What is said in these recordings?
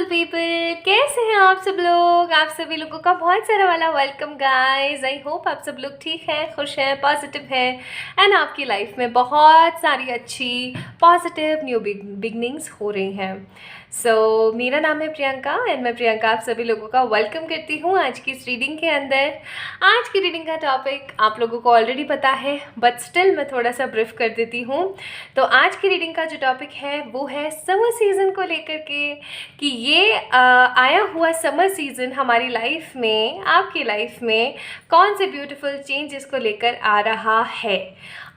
Beautiful people, कैसे हैं आप सब लोग। आप सभी लोगों का बहुत सारा वाला वेलकम गाइस। आई होप आप सब लोग ठीक हैं, खुश हैं, पॉजिटिव हैं एंड आपकी लाइफ में बहुत सारी अच्छी पॉजिटिव न्यू बिगनिंग्स हो रही हैं। मेरा नाम है प्रियंका एंड मैं प्रियंका आप सभी लोगों का वेलकम करती हूँ आज की इस रीडिंग के अंदर। आज की रीडिंग का टॉपिक आप लोगों को ऑलरेडी पता है बट स्टिल मैं थोड़ा सा ब्रीफ कर देती हूँ। तो आज की रीडिंग का जो टॉपिक है वो है समर सीज़न को लेकर के, कि ये आया हुआ समर सीज़न हमारी लाइफ में, आपकी लाइफ में कौन से ब्यूटीफुल चेंजेस को लेकर आ रहा है।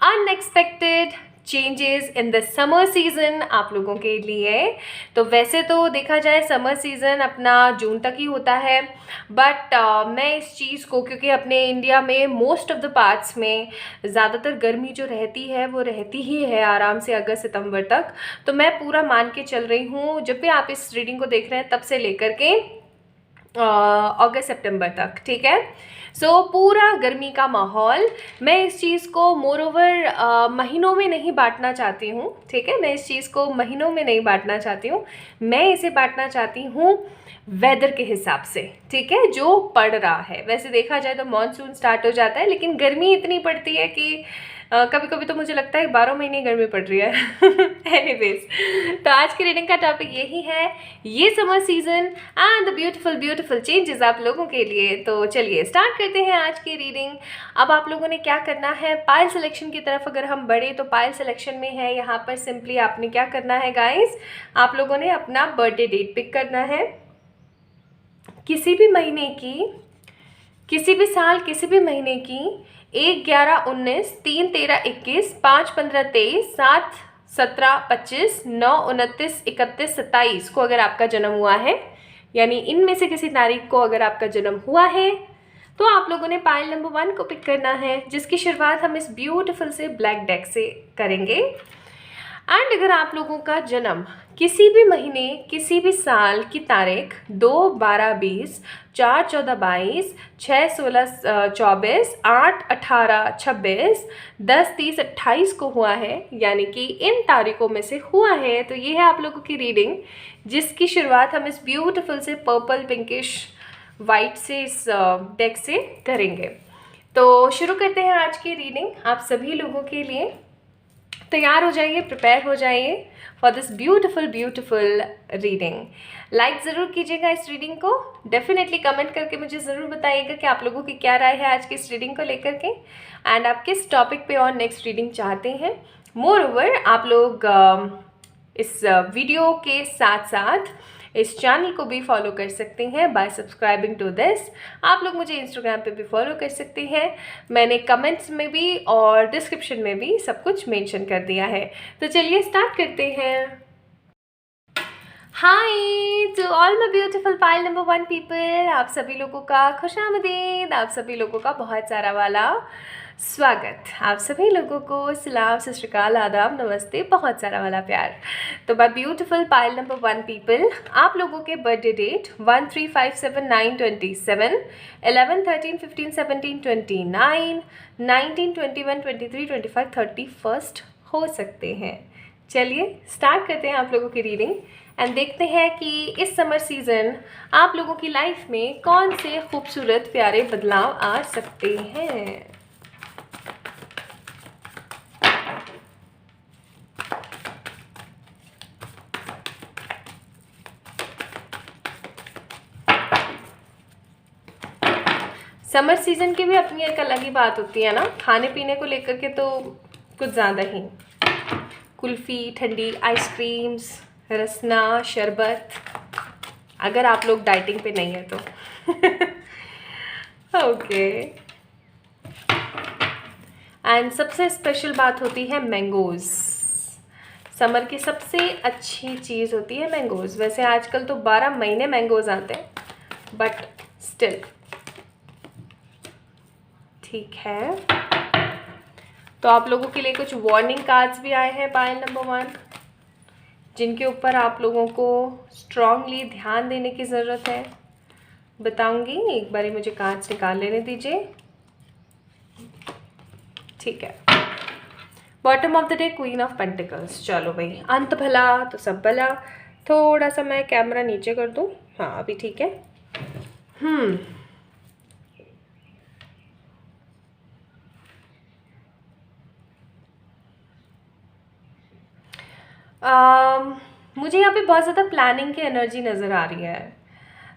Unexpected changes in the summer season आप लोगों के लिए। तो वैसे तो देखा जाए समर सीज़न अपना जून तक ही होता है, बट मैं इस चीज़ को, क्योंकि अपने इंडिया में मोस्ट ऑफ द पार्ट्स में ज़्यादातर गर्मी जो रहती है वो रहती ही है आराम से अगस्त सितंबर तक। तो मैं पूरा मान के चल रही हूँ जब भी आप इस रीडिंग को देख रहे हैं तब से लेकर के अगस्त सितंबर तक, ठीक है। पूरा गर्मी का माहौल। मैं इस चीज़ को मोर ओवर महीनों में नहीं बांटना चाहती हूँ, ठीक है। मैं इस चीज़ को महीनों में नहीं बांटना चाहती हूँ, मैं इसे बांटना चाहती हूँ वेदर के हिसाब से, ठीक है, जो पड़ रहा है। वैसे देखा जाए तो मॉनसून स्टार्ट हो जाता है, लेकिन गर्मी इतनी पड़ती है कि कभी कभी तो मुझे लगता है 12 महीने गर्मी पड़ रही है। एनीवेज, तो आज की रीडिंग का टॉपिक यही है, ये summer season and the beautiful changes आप लोगों के लिए। तो चलिए स्टार्ट करते हैं आज की रीडिंग। अब आप लोगों ने क्या करना है, पाइल सिलेक्शन की तरफ अगर हम बढ़े तो पाइल सिलेक्शन में है यहाँ पर सिंपली आपने क्या करना है गाइस, आप लोगों ने अपना बर्थडे डेट पिक करना है, किसी भी महीने की, किसी भी साल, किसी भी महीने की 1/11/19, 3/13/21, 5/15/23, 7/17/25, 9/29, 31, 27 को अगर आपका जन्म हुआ है, यानी इनमें से किसी तारीख को अगर आपका जन्म हुआ है तो आप लोगों ने पाइल नंबर 1 को पिक करना है, जिसकी शुरुआत हम इस ब्यूटीफुल से ब्लैक डेक से करेंगे। एंड अगर आप लोगों का जन्म किसी भी महीने, किसी भी साल की तारीख 2/12/20, 4/14/22, 6/16/24, 8/18/26, 10/30/28 को हुआ है, यानी कि इन तारीखों में से हुआ है, तो ये है आप लोगों की रीडिंग, जिसकी शुरुआत हम इस ब्यूटीफुल से पर्पल पिंकिश वाइट से इस डेक से करेंगे। तो शुरू करते हैं आज की रीडिंग। आप सभी लोगों के लिए तैयार हो जाइए, प्रिपेयर हो जाइए for this beautiful reading. Like ज़रूर कीजिएगा इस रीडिंग को, डेफिनेटली कमेंट करके मुझे ज़रूर बताइएगा कि आप लोगों की क्या राय है आज की इस रीडिंग को लेकर के, एंड आप किस टॉपिक पे और नेक्स्ट रीडिंग चाहते हैं। मोर ओवर आप लोग इस वीडियो के साथ साथ इस चैनल को भी फॉलो कर सकते हैं बाय सब्सक्राइबिंग टू दिस। आप लोग मुझे इंस्टाग्राम पे भी फॉलो कर सकते हैं, मैंने कमेंट्स में भी और डिस्क्रिप्शन में भी सब कुछ मेंशन कर दिया है। तो चलिए स्टार्ट करते हैं। Hi to all my beautiful pile number 1 people, आप सभी लोगों का खुशामदीद, आप सभी लोगों का बहुत सारा वाला स्वागत, आप सभी लोगों को सलाम, सत श्री अकाल, आदाब, नमस्ते, बहुत सारा वाला प्यार। तो my beautiful pile number 1 people, आप लोगों के बर्थडे डेट 1, 3, 5, 7, 9, 27, 11, 13, 15, 17, 29, 19, 21, 23, 25, 31 हो सकते हैं। चलिए स्टार्ट करते हैं आप लोगों की रीडिंग एंड देखते हैं कि इस समर सीज़न आप लोगों की लाइफ में कौन से खूबसूरत प्यारे बदलाव आ सकते हैं। समर सीज़न की भी अपनी एक अलग ही बात होती है ना, खाने पीने को लेकर के तो कुछ ज़्यादा ही, कुल्फ़ी, ठंडी आइसक्रीम्स, रसना, शरबत, अगर आप लोग डाइटिंग पे नहीं है तो। ओके, एंड सबसे स्पेशल बात होती है मैंगोज़। समर की सबसे अच्छी चीज़ होती है मैंगोज़। वैसे आजकल तो 12 महीने मैंगोज़ आते हैं, बट स्टिल ठीक है। तो आप लोगों के लिए कुछ वार्निंग कार्ड्स भी आए हैं पाइल नंबर 1, जिनके ऊपर आप लोगों को स्ट्रांगली ध्यान देने की ज़रूरत है। बताऊंगी, एक बारी मुझे कार्ड्स निकाल लेने दीजिए, ठीक है। Bottom of the day queen of pentacles, चलो भाई, अंत भला तो सब भला, थोड़ा सा मैं कैमरा नीचे कर दूँ, हाँ अभी ठीक है। मुझे यहाँ पे बहुत ज़्यादा प्लानिंग की एनर्जी नज़र आ रही है।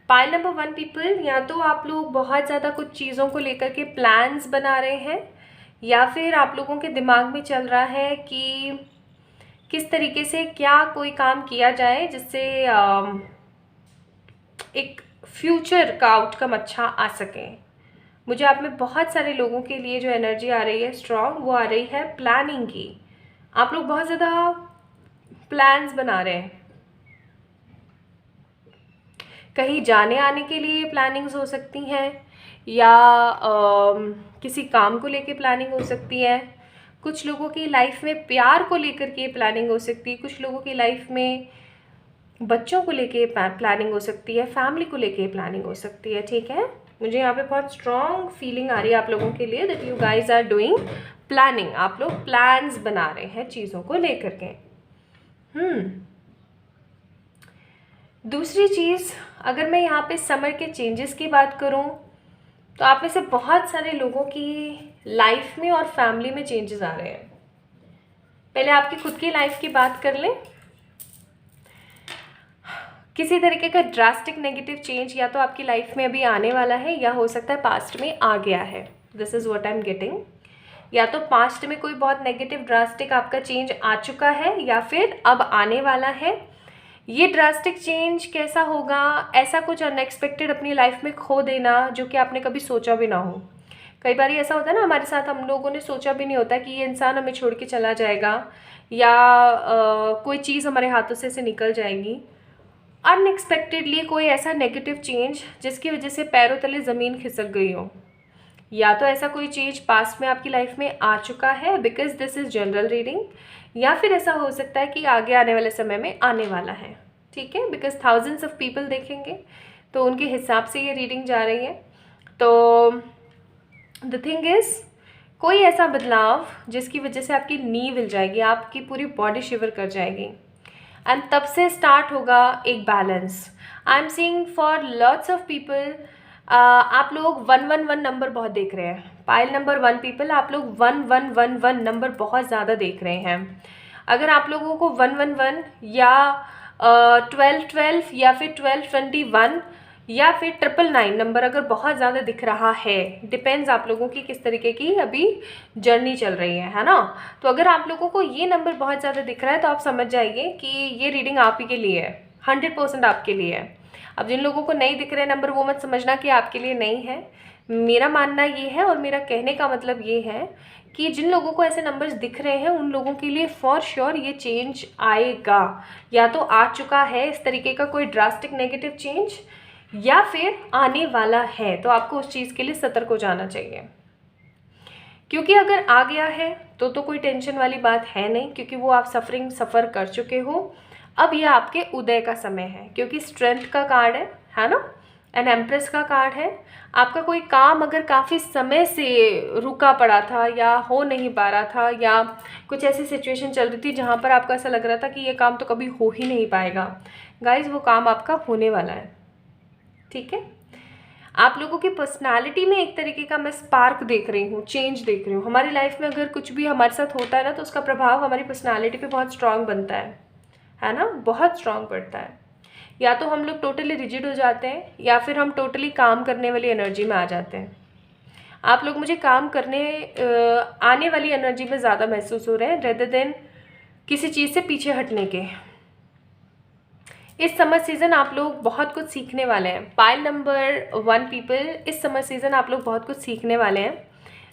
पाइल नंबर 1 पीपल, या तो आप लोग बहुत ज़्यादा कुछ चीज़ों को लेकर के प्लान्स बना रहे हैं, या फिर आप लोगों के दिमाग में चल रहा है कि किस तरीके से क्या कोई काम किया जाए जिससे एक फ्यूचर का आउटकम अच्छा आ सके। मुझे आप में बहुत सारे लोगों के लिए जो एनर्जी आ रही है स्ट्रॉन्ग, वो आ रही है प्लानिंग की। आप लोग बहुत ज़्यादा प्लान्स बना रहे हैं, कहीं जाने आने के लिए प्लानिंग्स हो सकती हैं, या किसी काम को लेके प्लानिंग हो सकती है। कुछ लोगों की लाइफ में प्यार को लेकर के प्लानिंग हो सकती है, कुछ लोगों की लाइफ में बच्चों को लेके प्लानिंग हो सकती है, फैमिली को लेके प्लानिंग हो सकती है। ठीक है, मुझे यहाँ पे बहुत स्ट्रॉन्ग फीलिंग आ रही है आप लोगों के लिए that you guys are doing planning. आप लोग प्लान्स बना रहे हैं चीज़ों को लेकर के। दूसरी चीज़, अगर मैं यहाँ पे समर के चेंजेस की बात करूँ तो आप में से बहुत सारे लोगों की लाइफ में और फैमिली में चेंजेस आ रहे हैं। पहले आपकी खुद की लाइफ की बात कर लें। किसी तरीके का ड्रास्टिक नेगेटिव चेंज या तो आपकी लाइफ में अभी आने वाला है, या हो सकता है पास्ट में आ गया है। This is what I am getting. या तो पास्ट में कोई बहुत नेगेटिव ड्रास्टिक आपका चेंज आ चुका है, या फिर अब आने वाला है। ये ड्रास्टिक चेंज कैसा होगा? ऐसा कुछ अनएक्सपेक्टेड अपनी लाइफ में खो देना जो कि आपने कभी सोचा भी ना हो। कई बार ऐसा होता है ना हमारे साथ, हम लोगों ने सोचा भी नहीं होता कि ये इंसान हमें छोड़ के चला जाएगा, या कोई चीज़ हमारे हाथों से निकल जाएगी। अनएक्सपेक्टेडली कोई ऐसा नेगेटिव चेंज जिसकी वजह से पैरों तले ज़मीन खिसक गई हो, या तो ऐसा कोई चेंज पास्ट में आपकी लाइफ में आ चुका है, because this is general reading, या फिर ऐसा हो सकता है कि आगे आने वाले समय में आने वाला है। ठीक है, बिकॉज थाउजेंड्स ऑफ पीपल देखेंगे तो उनके हिसाब से ये रीडिंग जा रही है। तो द थिंग इज़, कोई ऐसा बदलाव जिसकी वजह से आपकी नी हिल जाएगी, आपकी पूरी बॉडी शिवर कर जाएगी, एंड तब से स्टार्ट होगा एक balance. I am seeing for lots of people, आप लोग 111 नंबर बहुत देख रहे हैं। पाइल नंबर 1 पीपल, आप लोग 1111 नंबर बहुत ज़्यादा देख रहे हैं। अगर आप लोगों को 111 या 1212 या फिर 1221 या फिर 999 नंबर अगर बहुत ज़्यादा दिख रहा है, डिपेंड्स आप लोगों की किस तरीके की अभी जर्नी चल रही है ना। तो अगर आप लोगों को ये नंबर बहुत ज़्यादा दिख रहा है तो आप समझ जाइए कि ये रीडिंग आप ही के लिए है, 100% आपके लिए है। अब जिन लोगों को नहीं दिख रहे नंबर, वो मत समझना कि आपके लिए नहीं है। मेरा मानना ये है और मेरा कहने का मतलब ये है कि जिन लोगों को ऐसे नंबर्स दिख रहे हैं उन लोगों के लिए फॉर श्योर ये चेंज आएगा, या तो आ चुका है इस तरीके का कोई ड्रास्टिक नेगेटिव चेंज, या फिर आने वाला है। तो आपको उस चीज़ के लिए सतर्क हो जाना चाहिए, क्योंकि अगर आ गया है तो कोई टेंशन वाली बात है नहीं, क्योंकि वो आप सफ़र कर चुके हो। अब यह आपके उदय का समय है, क्योंकि स्ट्रेंथ का कार्ड है ना, एंड एम्प्रेस का कार्ड है। आपका कोई काम अगर काफ़ी समय से रुका पड़ा था या हो नहीं पा रहा था, या कुछ ऐसी सिचुएशन चल रही थी जहाँ पर आपको ऐसा लग रहा था कि ये काम तो कभी हो ही नहीं पाएगा, गाइज वो काम आपका होने वाला है। ठीक है, आप लोगों की पर्सनालिटी में एक तरीके का मैं स्पार्क देख रही हूँ, चेंज देख रही हूँ। हमारी लाइफ में अगर कुछ भी हमारे साथ होता है ना, तो उसका प्रभाव हमारी पर्सनालिटी पे बहुत स्ट्रांग बनता है ना, बहुत स्ट्रांग पड़ता है। या तो हम लोग टोटली रिजिड हो जाते हैं, या फिर हम टोटली काम करने वाली एनर्जी में आ जाते हैं। आप लोग मुझे काम करने आने वाली एनर्जी में ज़्यादा महसूस हो रहे हैं, रेदर देन किसी चीज़ से पीछे हटने के। इस समर सीज़न आप लोग बहुत कुछ सीखने वाले हैं। पाइल नंबर 1 पीपल, इस समर सीज़न आप लोग बहुत कुछ सीखने वाले हैं,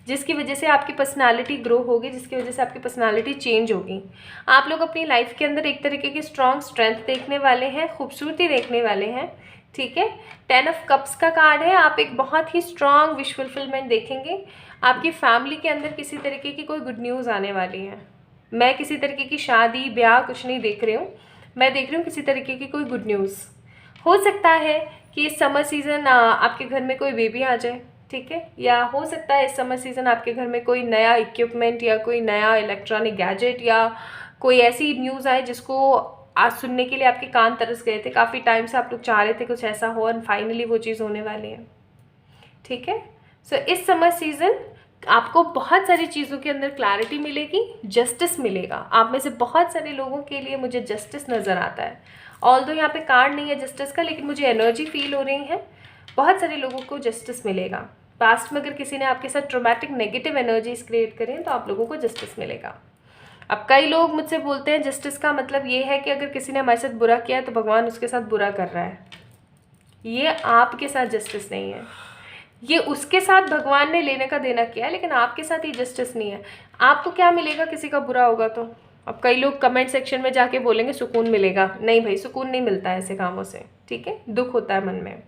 जिसकी वजह से आपकी पर्सनालिटी ग्रो होगी, जिसकी वजह से आपकी पर्सनालिटी चेंज होगी। आप लोग अपनी लाइफ के अंदर एक तरीके की स्ट्रॉन्ग स्ट्रेंथ देखने वाले हैं, खूबसूरती देखने वाले हैं। ठीक है, 10 ऑफ कप्स का कार्ड है। आप एक बहुत ही स्ट्रॉन्ग विश फुलफिलमेंट देखेंगे। आपकी फैमिली के अंदर किसी तरीके की कोई गुड न्यूज़ आने वाली है। मैं किसी तरीके की शादी ब्याह कुछ नहीं देख रही हूँ, मैं देख रही हूँ किसी तरीके की कोई गुड न्यूज़। हो सकता है कि इस समर सीज़न आपके घर में कोई बेबी आ जाए, ठीक है, या हो सकता है इस समर सीज़न आपके घर में कोई नया इक्विपमेंट या कोई नया इलेक्ट्रॉनिक गैजेट या कोई ऐसी न्यूज़ आए जिसको आज सुनने के लिए आपके कान तरस गए थे, काफ़ी टाइम से आप लोग चाह रहे थे कुछ ऐसा हो, और फाइनली वो चीज़ होने वाली है। ठीक है, सो इस समर सीज़न आपको बहुत सारी चीज़ों के अंदर क्लैरिटी मिलेगी, जस्टिस मिलेगा। आप में से बहुत सारे लोगों के लिए मुझे जस्टिस नज़र आता है। ऑल्दो यहाँ पे कार्ड नहीं है जस्टिस का, लेकिन मुझे एनर्जी फील हो रही है, बहुत सारे लोगों को जस्टिस मिलेगा। पास्ट में अगर किसी ने आपके साथ ट्रोमैटिक नेगेटिव एनर्जीज क्रिएट करें तो आप लोगों को जस्टिस मिलेगा। अब कई लोग मुझसे बोलते हैं जस्टिस का मतलब ये है कि अगर किसी ने हमारे साथ बुरा किया है तो भगवान उसके साथ बुरा कर रहा है। ये आपके साथ जस्टिस नहीं है, ये उसके साथ भगवान ने लेने का देना किया है, लेकिन आपके साथ ये जस्टिस नहीं है। आपको क्या मिलेगा किसी का बुरा होगा तो? अब कई लोग कमेंट सेक्शन में जाके बोलेंगे सुकून मिलेगा। नहीं भाई, सुकून नहीं मिलता है ऐसे कामों से। ठीक है, दुख होता है मन में।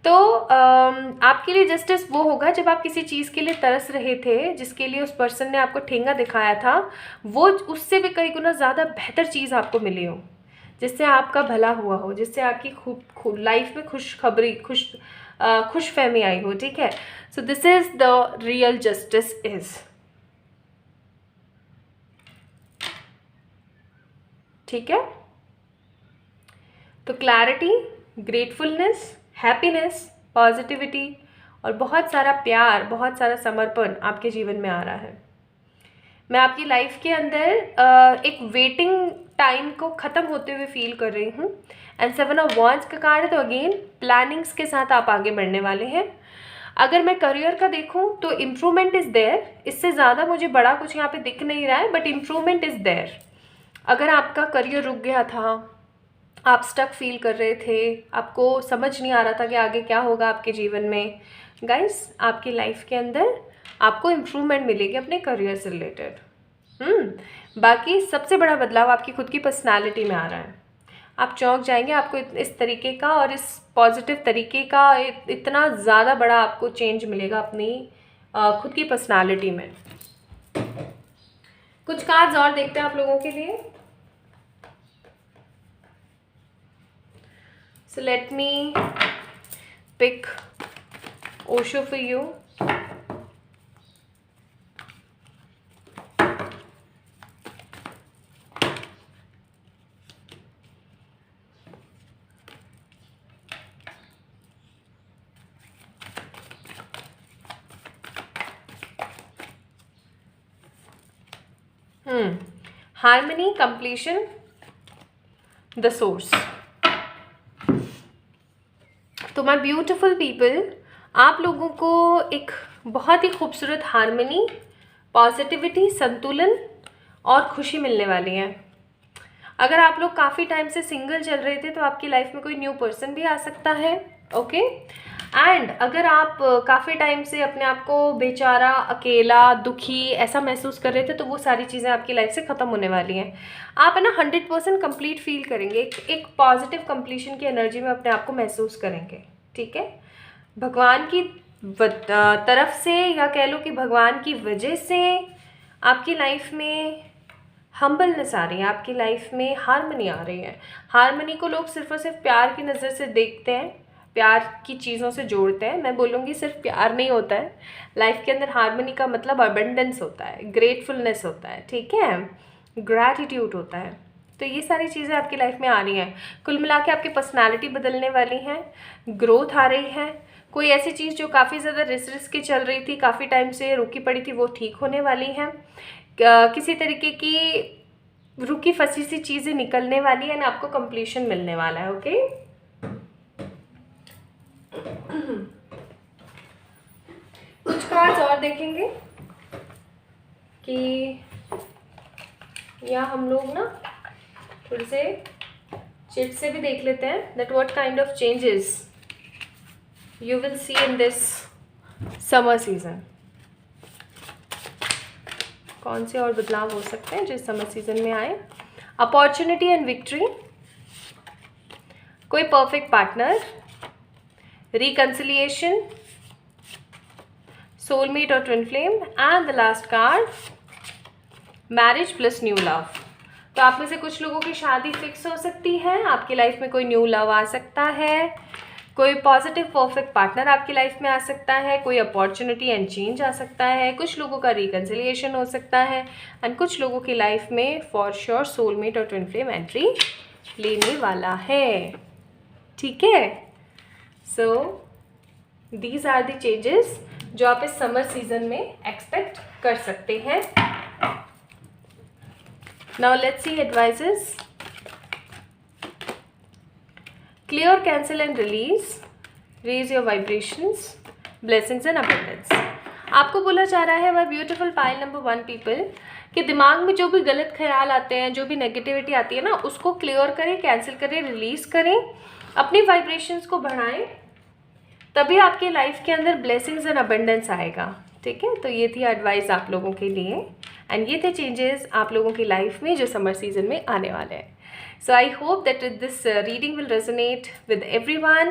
तो आपके लिए जस्टिस वो होगा जब आप किसी चीज़ के लिए तरस रहे थे, जिसके लिए उस पर्सन ने आपको ठेंगा दिखाया था, वो उससे भी कई गुना ज़्यादा बेहतर चीज़ आपको मिली हो, जिससे आपका भला हुआ हो, जिससे आपकी लाइफ में खुश फहमी आई हो। ठीक है, so this is the real justice is. ठीक है, तो क्लैरिटी, ग्रेटफुलनेस, हैप्पीनेस, पॉजिटिविटी और बहुत सारा प्यार, बहुत सारा समर्पण आपके जीवन में आ रहा है। मैं आपकी लाइफ के अंदर एक वेटिंग टाइम को ख़त्म होते हुए फील कर रही हूँ। एंड 7 ऑफ वॉन्ड्स का कार्ड है, तो अगेन प्लानिंग्स के साथ आप आगे बढ़ने वाले हैं। अगर मैं करियर का देखूँ तो इम्प्रूवमेंट इज़ देयर, इससे ज़्यादा मुझे बड़ा कुछ यहाँ पे दिख नहीं रहा है, बट इम्प्रूवमेंट इज़ देयर। अगर आपका करियर रुक गया था, आप स्टक फील कर रहे थे, आपको समझ नहीं आ रहा था कि आगे क्या होगा आपके जीवन में, गाइस आपकी लाइफ के अंदर आपको इम्प्रूवमेंट मिलेगी अपने करियर से रिलेटेड। बाकी सबसे बड़ा बदलाव आपकी खुद की पर्सनालिटी में आ रहा है। आप चौंक जाएंगे, आपको इस तरीके का और इस पॉजिटिव तरीके का इतना ज़्यादा बड़ा आपको चेंज मिलेगा अपनी खुद की पर्सनालिटी में। कुछ कार्ड्स और देखते हैं आप लोगों के लिए। So let me pick Osho for you. Harmony, completion, the source. तो माय ब्यूटीफुल पीपल, आप लोगों को एक बहुत ही खूबसूरत हार्मनी, पॉजिटिविटी, संतुलन और खुशी मिलने वाली है। अगर आप लोग काफ़ी टाइम से सिंगल चल रहे थे तो आपकी लाइफ में कोई न्यू पर्सन भी आ सकता है। ओके, एंड अगर आप काफ़ी टाइम से अपने आप को बेचारा, अकेला, दुखी ऐसा महसूस कर रहे थे तो वो सारी चीज़ें आपकी लाइफ से ख़त्म होने वाली हैं। आप है ना 100% कंप्लीट फील करेंगे, एक पॉजिटिव कंप्लीशन की एनर्जी में अपने आप को महसूस करेंगे। ठीक है, भगवान की तरफ से या कह लो कि भगवान की वजह से आपकी लाइफ में हम्बलनेस आ रही है, आपकी लाइफ में हार्मनी आ रही है। हार्मनी को लोग सिर्फ और सिर्फ प्यार की नज़र से देखते हैं, प्यार की चीज़ों से जोड़ते हैं। मैं बोलूँगी सिर्फ प्यार नहीं होता है लाइफ के अंदर, हार्मनी का मतलब अबंडेंस होता है, ग्रेटफुलनेस होता है, ठीक है, ग्रैटिट्यूड होता है। तो ये सारी चीज़ें आपकी लाइफ में आ रही हैं। कुल मिला के आपकी पर्सनैलिटी बदलने वाली है, ग्रोथ आ रही है। कोई ऐसी चीज़ जो काफ़ी ज़्यादा रिस के चल रही थी, काफ़ी टाइम से रुकी पड़ी थी, वो ठीक होने वाली है। किसी तरीके की रुकी फंसी सी चीज़ें निकलने वाली है ना, आपको कंप्लीशन मिलने वाला है। ओके, कुछ कार्ड्स और देखेंगे कि या हम लोग ना थोड़े से चिट से भी देख लेते हैं that what kind of changes you will see in this summer season. कौन से और बदलाव हो सकते हैं जो समर सीजन में आए? अपॉर्चुनिटी एंड विक्ट्री, कोई परफेक्ट पार्टनर, रिकंसिलिएशन, सोलमेट और twin flame, and the last card marriage plus new love. तो आप में से कुछ लोगों की शादी फिक्स हो सकती है, आपकी लाइफ में कोई न्यू लव आ सकता है। कोई पॉजिटिव परफेक्ट पार्टनर आपकी लाइफ में आ सकता है, कोई अपॉर्चुनिटी एंड चेंज आ सकता है, कुछ लोगों का रिकन्सिलिएशन हो सकता है एंड कुछ लोगों की लाइफ में फॉर श्योर सोलमेट और ट्विन फ्लेम एंट्री लेने वाला है। ठीक है, so these are the changes जो आप इस समर सीजन में एक्सपेक्ट कर सकते हैं। Now let's see advises. Clear, cancel and release. Raise your vibrations. Blessings and abundance. आपको बोला जा रहा है my beautiful pile number 1 people कि दिमाग में जो भी गलत ख्याल आते हैं, जो भी नेगेटिविटी आती है ना, उसको क्लियर करें, कैंसिल करें, रिलीज करें, अपनी वाइब्रेशंस को बढ़ाएं, तभी आपके लाइफ के अंदर ब्लेसिंग्स एंड अबंडेंस आएगा। ठीक है, तो ये थी एडवाइस आप लोगों के लिए एंड ये थे चेंजेस आप लोगों की लाइफ में जो समर सीजन में आने वाले हैं। So I hope that this reading will resonate with everyone.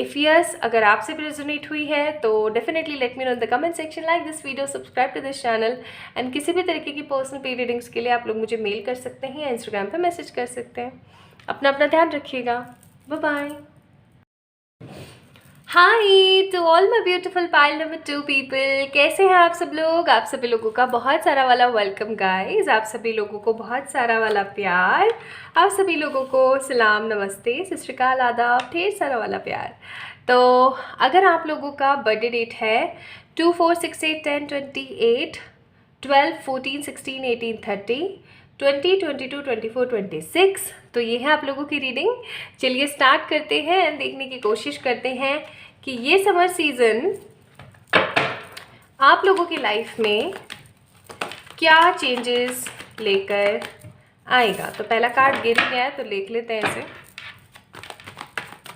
If yes, अगर आपसे भी resonate हुई है तो definitely let me know in the comment section, like this video, subscribe to this channel and किसी भी तरीके की personal paid readings के लिए आप लोग मुझे मेल कर सकते हैं या Instagram पे मैसेज कर सकते हैं। अपना ध्यान रखिएगा। Bye bye. Hi to all my beautiful pile number 2 people, कैसे हैं आप सब लोग? आप सभी लोगों का बहुत सारा वाला वेलकम गाइज, आप सभी लोगों को बहुत सारा वाला प्यार, आप सभी लोगों को सलाम, नमस्ते, सत श्री अकाल, आदाब, ढेर सारा वाला प्यार। तो अगर आप लोगों का बर्थडे डेट है 2, 4, 6, 8, 10, 28, 12, 14, 16, 18, 30, 20, 22, 24, 26, तो ये है आप लोगों की रीडिंग। चलिए स्टार्ट करते हैं एंड देखने की कोशिश करते हैं कि ये समर सीज़न आप लोगों की लाइफ में क्या चेंजेस लेकर आएगा। तो पहला कार्ड गिर गया है तो देख लेते हैं इसे।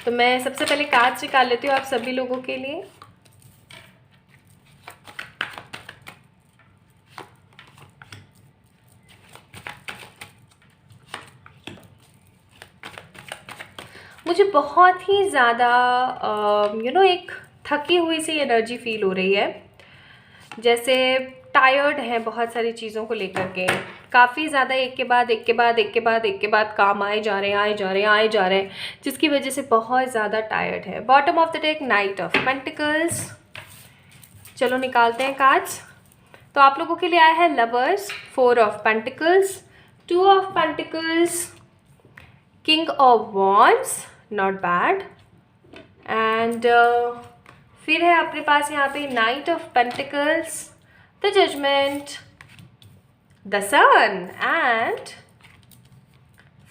तो मैं सबसे पहले कार्ड निकाल लेती हूँ आप सभी लोगों के लिए। मुझे बहुत ही ज़्यादा एक थकी हुई सी एनर्जी फील हो रही है, जैसे टायर्ड है बहुत सारी चीज़ों को लेकर के, काफ़ी ज़्यादा एक के बाद एक के बाद काम आए जा रहे हैं, जिसकी वजह से बहुत ज़्यादा टायर्ड है। Bottom of the deck night of pentacles. चलो निकालते हैं कार्ड्स। तो आप लोगों के लिए आया है lovers, 4 of pentacles, 2 of pentacles, king of wands, not bad, and फिर है अपने पास यहाँ पे knight of pentacles, the judgement, the sun and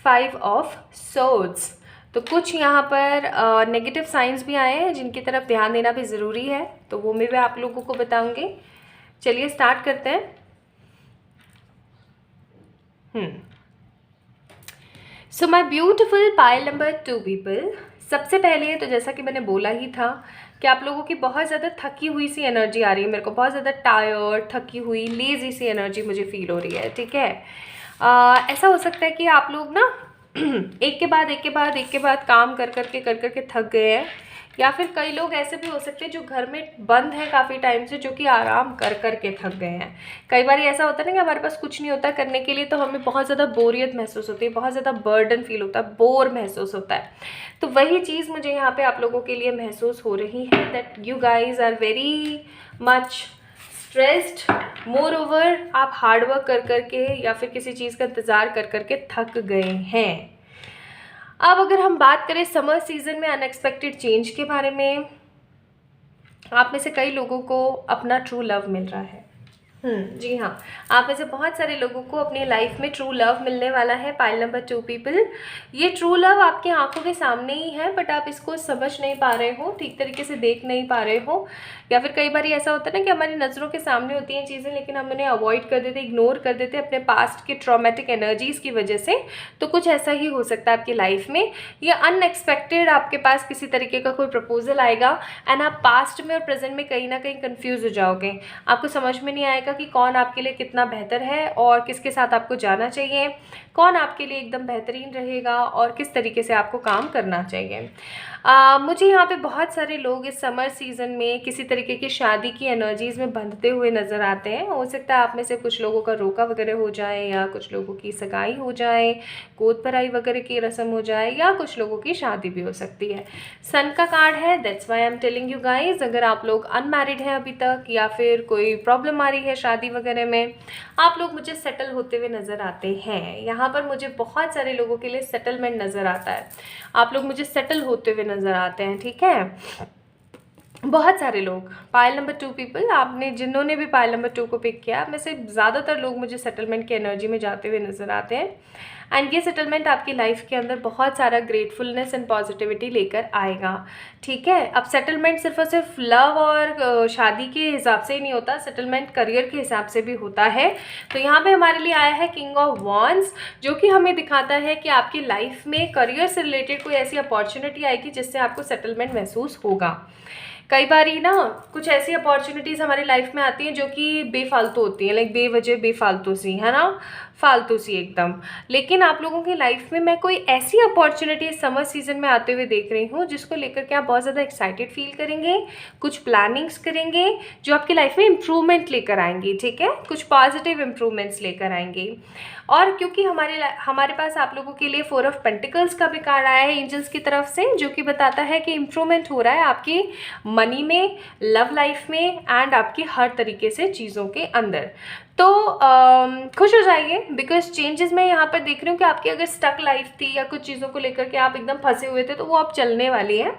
5 of swords. तो कुछ यहाँ पर नेगेटिव साइंस भी आए हैं जिनकी तरफ ध्यान देना भी ज़रूरी है, तो वो मैं भी आप लोगों को बताऊंगी। चलिए स्टार्ट करते हैं। So my beautiful pile number 2 people, सबसे पहले तो जैसा कि मैंने बोला ही था कि आप लोगों की बहुत ज़्यादा थकी हुई सी एनर्जी आ रही है, मेरे को बहुत ज़्यादा टायर्ड, थकी हुई, लेज़ी सी एनर्जी मुझे फील हो रही है। ठीक है, ऐसा हो सकता है कि आप लोग ना एक के बाद काम कर करके थक गए हैं, या फिर कई लोग ऐसे भी हो सकते हैं जो घर में बंद है काफ़ी टाइम से, जो कि आराम कर के थक गए हैं। कई बार ऐसा होता है ना कि हमारे पास कुछ नहीं होता करने के लिए, तो हमें बहुत ज़्यादा बोरियत महसूस होती है, बहुत ज़्यादा बर्डन फील होता है, बोर महसूस होता है। तो वही चीज़ मुझे यहाँ पे आप लोगों के लिए महसूस हो रही है, that you guys are very much stressed. Moreover आप हार्डवर्क कर करके या फिर किसी चीज़ का इंतज़ार कर करके थक गए हैं। अब अगर हम बात करें समर सीजन में अनएक्सपेक्टेड चेंज के बारे में, आप में से कई लोगों को अपना ट्रू लव मिल रहा है। जी हाँ, आप में से बहुत सारे लोगों को अपनी लाइफ में ट्रू लव मिलने वाला है। पाइल नंबर 2 पीपल, ये ट्रू लव आपकी आंखों के सामने ही है, बट आप इसको समझ नहीं पा रहे हो, ठीक तरीके से देख नहीं पा रहे हो, या फिर कई बार ऐसा होता है ना कि हमारी नज़रों के सामने होती हैं चीज़ें लेकिन हम उन्हें अवॉइड कर देते, इग्नोर कर देते अपने पास्ट के ट्रॉमेटिक एनर्जीज़ की वजह से। तो कुछ ऐसा ही हो सकता है आपकी लाइफ में, ये अनएक्सपेक्टेड आपके पास किसी तरीके का कोई प्रपोजल आएगा एंड आप पास्ट में और प्रेजेंट में कहीं ना कहीं कंफ्यूज हो जाओगे। आपको समझ में नहीं आएगा कि कौन आपके लिए कितना बेहतर है और किसके साथ आपको जाना चाहिए, कौन आपके लिए एकदम बेहतरीन रहेगा और किस तरीके से आपको काम करना चाहिए। मुझे यहाँ पे बहुत सारे लोग इस समर सीज़न में किसी तरीके की शादी की एनर्जीज़ में बंधते हुए नज़र आते हैं। हो सकता है आप में से कुछ लोगों का रोका वगैरह हो जाए, या कुछ लोगों की सगाई हो जाए, गोद भराई वगैरह की रस्म हो जाए, या कुछ लोगों की शादी भी हो सकती है। सन का कार्ड है, that's why I am telling you guys. अगर आप लोग अनमैरिड हैं अभी तक, या फिर कोई प्रॉब्लम आ रही है शादी वगैरह में, आप लोग मुझे सेटल होते हुए नज़र आते हैं। यहाँ पर मुझे बहुत सारे लोगों के लिए सेटलमेंट नज़र आता है। आप लोग मुझे सेटल होते हुए नज़र आते हैं, ठीक है। बहुत सारे लोग, पाइल नंबर 2 पीपल, आपने जिन्होंने भी पाइल नंबर 2 को पिक किया, में से ज़्यादातर लोग मुझे सेटलमेंट की एनर्जी में जाते हुए नज़र आते हैं। एंड ये सेटलमेंट आपकी लाइफ के अंदर बहुत सारा ग्रेटफुलनेस एंड पॉजिटिविटी लेकर आएगा, ठीक है। अब सेटलमेंट सिर्फ और सिर्फ लव और शादी के हिसाब से ही नहीं होता, सेटलमेंट करियर के हिसाब से भी होता है। तो यहाँ पे हमारे लिए आया है किंग ऑफ वॉन्ड्स, जो कि हमें दिखाता है कि आपकी लाइफ में करियर से रिलेटेड कोई ऐसी अपॉर्चुनिटी आएगी जिससे आपको सेटलमेंट महसूस होगा। कई बार ही ना कुछ ऐसी अपॉर्चुनिटीज़ हमारी लाइफ में आती हैं जो कि बेफालतू होती हैं, लाइक बेवजह बेफालतू सी, है ना, फालतू सी एकदम। लेकिन आप लोगों की लाइफ में मैं कोई ऐसी अपॉर्चुनिटी समर सीजन में आते हुए देख रही हूँ जिसको लेकर के आप बहुत ज़्यादा एक्साइटेड फील करेंगे, कुछ प्लानिंग्स करेंगे जो आपकी लाइफ में इम्प्रूवमेंट लेकर आएंगी, ठीक है, कुछ पॉजिटिव इम्प्रूवमेंट्स लेकर आएंगे। और क्योंकि हमारे पास आप लोगों के लिए 4 ऑफ पेंटिकल्स का भी कार्ड आया है एंजल्स की तरफ से, जो कि बताता है कि इम्प्रूवमेंट हो रहा है आपकी मनी में, लव लाइफ में, एंड आपकी हर तरीके से चीज़ों के अंदर। तो खुश हो जाइए, बिकॉज चेंजेस मैं यहाँ पर देख रही हूँ कि आपकी अगर स्टक लाइफ थी या कुछ चीज़ों को लेकर के आप एकदम फंसे हुए थे, तो वो अब चलने वाली है।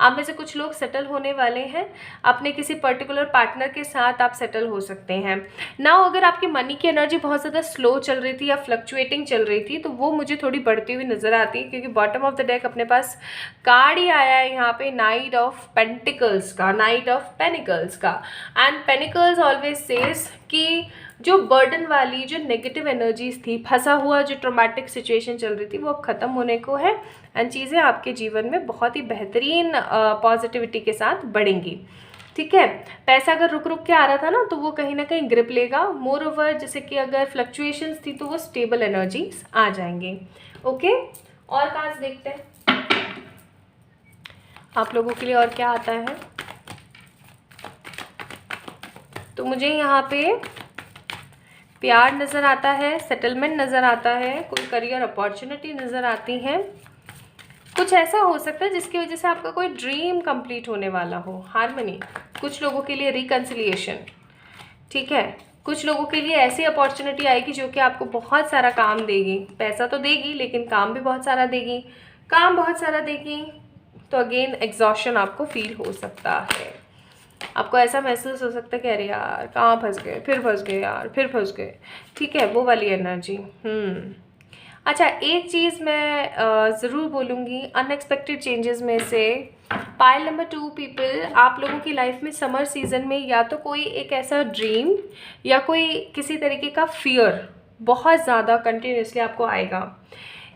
आप में से कुछ लोग सेटल होने वाले हैं, अपने किसी पर्टिकुलर पार्टनर के साथ आप सेटल हो सकते हैं। नाउ अगर आपकी मनी की एनर्जी बहुत ज़्यादा स्लो चल रही थी या फ्लक्चुएटिंग चल रही थी, तो वो मुझे थोड़ी बढ़ती हुई नज़र आती है, क्योंकि बॉटम ऑफ द डेक अपने पास कार्ड ही आया है यहाँ पे नाइट ऑफ पेंटिकल्स का, नाइट ऑफ पेनिकल्स का। एंड पेनिकल्स ऑलवेज सेज कि जो बर्डन वाली, जो नेगेटिव एनर्जीज थी, फंसा हुआ जो ट्रॉमेटिक सिचुएशन चल रही थी, वो अब ख़त्म होने को है। एंड चीज़ें आपके जीवन में बहुत ही बेहतरीन पॉजिटिविटी के साथ बढ़ेंगी, ठीक है। पैसा अगर रुक रुक के आ रहा था ना, तो वो कहीं ना कहीं ग्रिप लेगा। मोर ओवर, जैसे कि अगर फ्लक्चुएशंस थी तो वो स्टेबल एनर्जीज आ जाएंगे, ओके। और कार्ड्स देखते हैं आप लोगों के लिए और क्या आता है। तो मुझे यहाँ पे प्यार नज़र आता है, सेटलमेंट नज़र आता है, कोई करियर अपॉर्चुनिटी नज़र आती है। कुछ ऐसा हो सकता है जिसकी वजह से आपका कोई ड्रीम कंप्लीट होने वाला हो, हार्मनी। कुछ लोगों के लिए रिकन्सिलिएशन, ठीक है। कुछ लोगों के लिए ऐसी अपॉर्चुनिटी आएगी जो कि आपको बहुत सारा काम देगी। पैसा तो देगी, लेकिन काम भी बहुत सारा देगी। काम बहुत सारा देगी तो अगेन एग्जॉशन आपको फील हो सकता है। आपको ऐसा महसूस हो सकता है कि अरे यार कहाँ फंस गए, फिर फंस गए यार, फिर फंस गए, ठीक है, वो वाली एनर्जी। अच्छा, एक चीज़ मैं ज़रूर बोलूँगी, अनएक्सपेक्टेड चेंजेस में से पाइल नंबर 2 पीपल, आप लोगों की लाइफ में समर सीज़न में या तो कोई एक ऐसा ड्रीम या कोई किसी तरीके का फियर बहुत ज़्यादा कंटिन्यूसली आपको आएगा।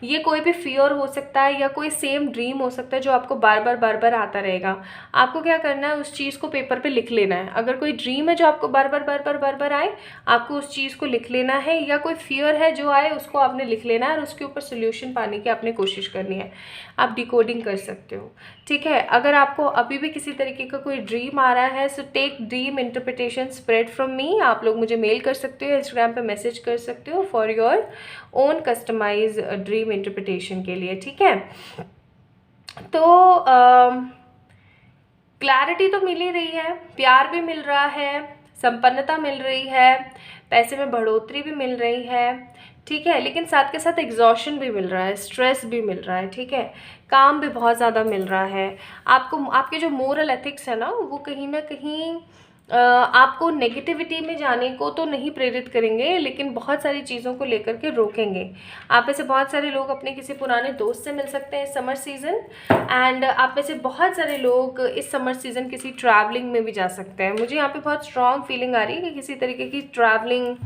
ये कोई भी फियर हो सकता है या कोई सेम ड्रीम हो सकता है जो आपको बार बार आता रहेगा। आपको क्या करना है, उस चीज़ को पेपर पे लिख लेना है। अगर कोई ड्रीम है जो आपको बार बार आए, आपको उस चीज़ को लिख लेना है, या कोई फियर है जो आए उसको आपने लिख लेना है और उसके ऊपर सोल्यूशन पाने की आपने कोशिश करनी है। आप डिकोडिंग कर सकते हो, ठीक है। अगर आपको अभी भी किसी तरीके का कोई ड्रीम आ रहा है, so take dream interpretation spread from me. आप लोग मुझे मेल कर सकते हो, इंस्टाग्राम पे मैसेज कर सकते हो for your own customise dream interpretation के लिए, ठीक है। तो क्लैरिटी तो मिल ही रही है, प्यार भी मिल रहा है, संपन्नता मिल रही है, पैसे में बढ़ोतरी भी मिल रही है, ठीक है। लेकिन साथ के साथ एग्जॉशन भी मिल रहा है, स्ट्रेस भी मिल रहा है, ठीक है। काम भी बहुत ज़्यादा मिल रहा है आपको। आपके जो मोरल एथिक्स है ना, वो कहीं ना कहीं आपको नेगेटिविटी में जाने को तो नहीं प्रेरित करेंगे, लेकिन बहुत सारी चीज़ों को लेकर के रोकेंगे। आप में से बहुत सारे लोग अपने किसी पुराने दोस्त से मिल सकते हैं इस समर सीज़न, एंड आप में से बहुत सारे लोग इस समर सीज़न किसी ट्रैवलिंग में भी जा सकते हैं। मुझे यहाँ पे बहुत स्ट्रॉन्ग फीलिंग आ रही है कि किसी तरीके की ट्रैवलिंग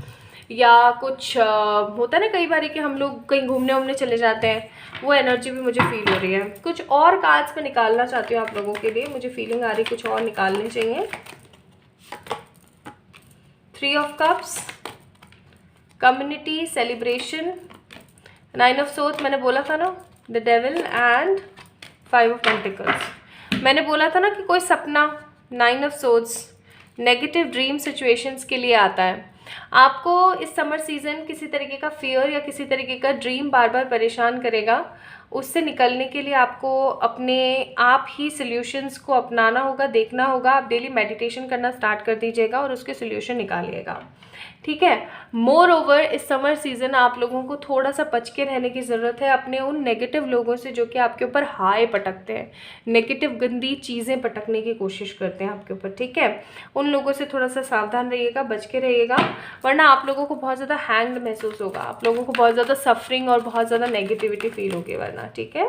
या कुछ होता है ना कई बार कि हम लोग कहीं घूमने वूमने चले जाते हैं, वो एनर्जी भी मुझे फील हो रही है। कुछ और कार्ड्स में निकालना चाहती हूँ आप लोगों के लिए, मुझे फीलिंग आ रही है कुछ और निकालने चाहिए। 3 of cups, community, celebration, 9 of swords, मैंने बोला था ना, the devil, and 5 of pentacles. मैंने बोला था ना कि कोई सपना 9 of swords negative dream situations के लिए आता है। आपको इस समर सीज़न किसी तरीके का फियर या किसी तरीके का ड्रीम बार बार परेशान करेगा। उससे निकलने के लिए आपको अपने आप ही सॉल्यूशंस को अपनाना होगा, देखना होगा। आप डेली मेडिटेशन करना स्टार्ट कर दीजिएगा और उसके सॉल्यूशन निकालिएगा, ठीक है। मोर ओवर इस समर सीज़न आप लोगों को थोड़ा सा बच के रहने की ज़रूरत है अपने उन नेगेटिव लोगों से जो कि आपके ऊपर हाय पटकते हैं, नेगेटिव गंदी चीज़ें पटकने की कोशिश करते हैं आपके ऊपर, ठीक है। उन लोगों से थोड़ा सा सावधान रहिएगा, बच के रहिएगा, वरना आप लोगों को बहुत ज़्यादा हैंग्ड महसूस होगा, आप लोगों को बहुत ज़्यादा सफरिंग और बहुत ज़्यादा नेगेटिविटी फील होगी वरना, ठीक है।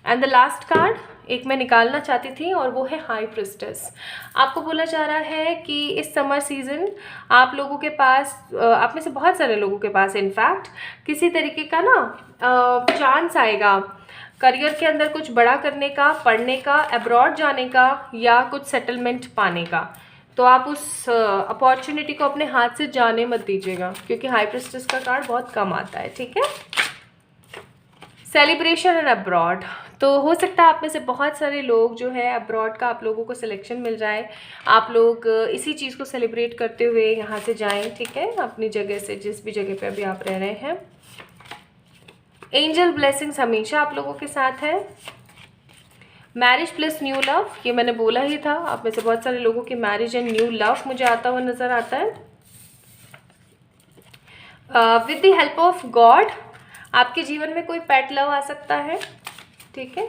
एंड द लास्ट कार्ड एक मैं निकालना चाहती थी और वो है हाई प्रिस्टेस। आपको बोला जा रहा है कि इस समर सीज़न आप लोगों के पास, आप में से बहुत सारे लोगों के पास इनफैक्ट किसी तरीके का ना चांस आएगा करियर के अंदर कुछ बड़ा करने का, पढ़ने का, अब्रॉड जाने का या कुछ सेटलमेंट पाने का। तो आप उस अपॉर्चुनिटी को अपने हाथ से जाने मत दीजिएगा, क्योंकि हाई प्रिस्टेस का कार्ड बहुत कम आता है, ठीक है। सेलिब्रेशन एंड अब्रॉड, तो हो सकता है आप में से बहुत सारे लोग जो है अब्रॉड का आप लोगों को सिलेक्शन मिल जाए, आप लोग इसी चीज़ को सेलिब्रेट करते हुए यहाँ से जाएं, ठीक है, अपनी जगह से, जिस भी जगह पे अभी आप रह रहे हैं। एंजल ब्लेसिंग्स हमेशा आप लोगों के साथ है। मैरिज प्लस न्यू लव, ये मैंने बोला ही था, आप में से बहुत सारे लोगों की मैरिज एंड न्यू लव मुझे आता हुआ नज़र आता है। With the help of God आपके जीवन में कोई पेट लव आ सकता है, ठीक है।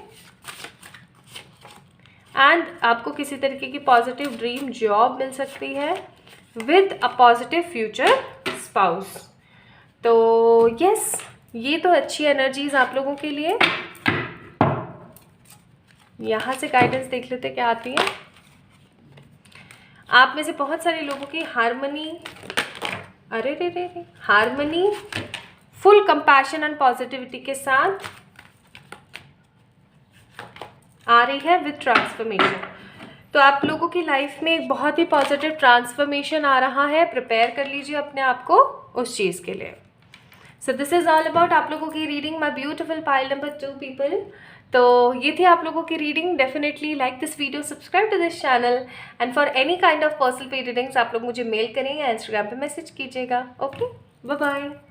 एंड आपको किसी तरीके की पॉजिटिव ड्रीम जॉब मिल सकती है with a positive future spouse. तो यस, ये तो अच्छी एनर्जीज आप लोगों के लिए। यहाँ से गाइडेंस देख लेते क्या आती है। आप में से बहुत सारे लोगों की हारमनी, अरे रे रे रे, harmony, full compassion and positivity के साथ आ रही है विद ट्रांसफॉर्मेशन। तो आप लोगों की लाइफ में एक बहुत ही पॉजिटिव ट्रांसफॉर्मेशन आ रहा है। प्रिपेयर कर लीजिए अपने आप को उस चीज़ के लिए। So this is all about आप लोगों की reading, my beautiful pile number 2 people. तो ये थी आप लोगों की reading. Definitely like this video, subscribe to this channel and for any kind of personal paid readings आप लोग मुझे मेल करें या इंस्टाग्राम पे मैसेज कीजिएगा। Okay, bye bye.